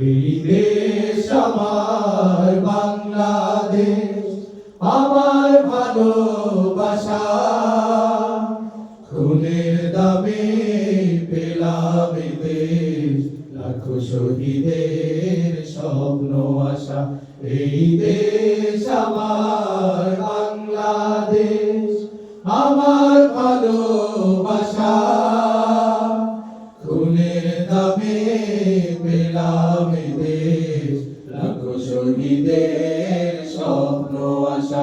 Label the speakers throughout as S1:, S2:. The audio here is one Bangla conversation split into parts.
S1: এই দেশ আমার বাংলাদেশ, আমার ভালোবাসা, খুনের দামে পেলাম এ দেশ, লাখো শহীদের স্বপ্ন আশা। এই দেশ আমার বাংলাদেশ, আমার ভালোবাসা, খুনের দামে পেলাম এ দেশ, লাখো শহীদের স্বপ্ন আশা।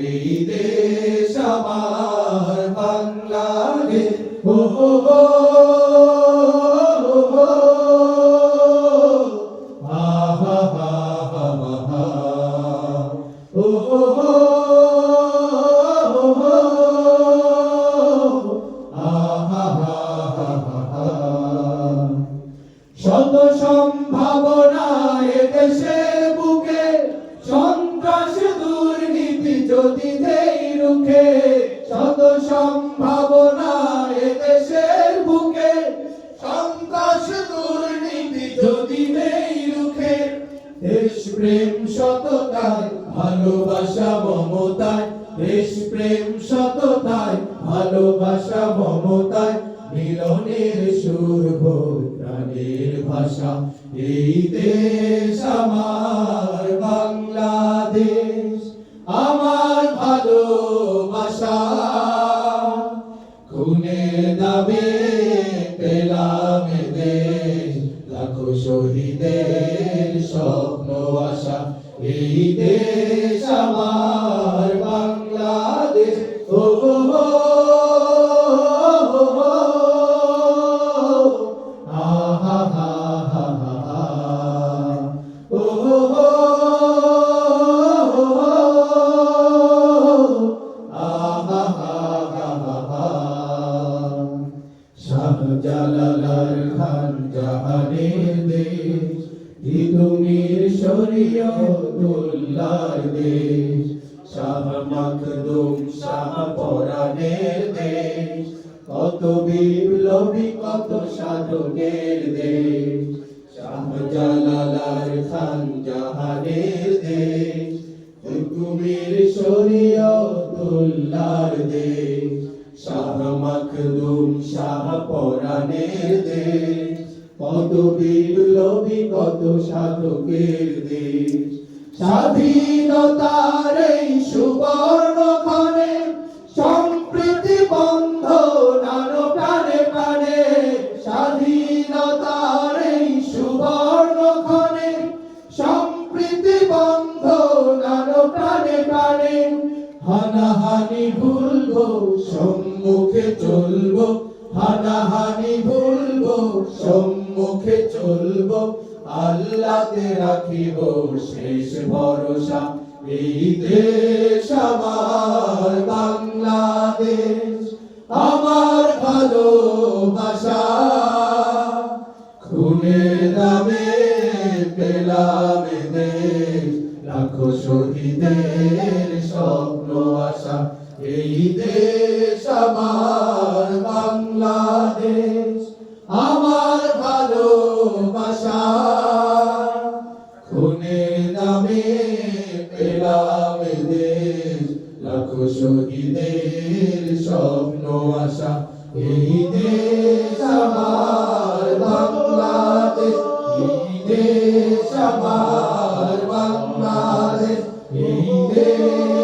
S1: এই দেশ আমার বাংলাদেশ। ও হো হো হো, আহা হা হা হা, ও হো হো হো, আহা হা হা হা। শত সম্ভাবনা এদেশের বুকে, সন্ত্রাস দুর্নীতি যদি দেই রুখে। শত সম্ভাবনা এদেশের বুকে, সন্ত্রাস দুর্নীতি যদি দেই রুখে। দেশপ্রেম সততায় ভালোবাসা মমতায়, দেশপ্রেম সততায় ভালোবাসা মমতায়, মিলনের সুর প্রাণের ভাষা। এই দেশ আমার বাংলাদেশ, আমার ভালোবাসা, খুনের দামে পেলাম এ দেশ, লাখো শহীদের স্বপ্ন আশা। এই দেশ আমার বাংলাদেশ। ও হো হো, আহা হা হা হা, ও হো হো, আহা হা হা হা। শাহজালাল খান জাহানের দেশ, তিতুমির শরীয়তুল্লাহর দেশ, শাহ মাখদুম শাহ পরাণের দেশ, কত বিপ্লবী কত সাধকের দেশ। শাহজালাল খান জাহানের দেশ, তিতুমির শরীয়তুল্লাহর দেশ, শাহ মাখদুম শাহ পরাণের দেশ, কত বিপ্লবী কত সাধকের দেশ। স্বাধীনতার এই সুবর্ণক্ষণে সম্প্রীতি বন্ধন প্রাণে প্রাণে। স্বাধীনতার এই সুবর্ণক্ষণে সম্প্রীতি বন্ধন প্রাণে প্রাণে। হানাহানি ভুলবো, সম্মুখে চলবো, হানাহানি ভুলবো, সম্মুখে চলবো, আল্লাহতে রাখিব শেষ ভরসা। এই দেশ আমার বাংলাদেশ, আমার ভালোবাসা, খুনের দামে পেলাম এ দেশ, লাখো শহীদের স্বপ্ন আশা। এই দেশ আমার বাংলাদেশ, আমার ভালোবাসা, খুনের দামে পেলাম এ দেশ, লাখো শহীদের স্বপ্ন আশা। এই দেশ আমার বাংলাদেশ, এই দেশ আমার বাংলাদেশ, এই দেশ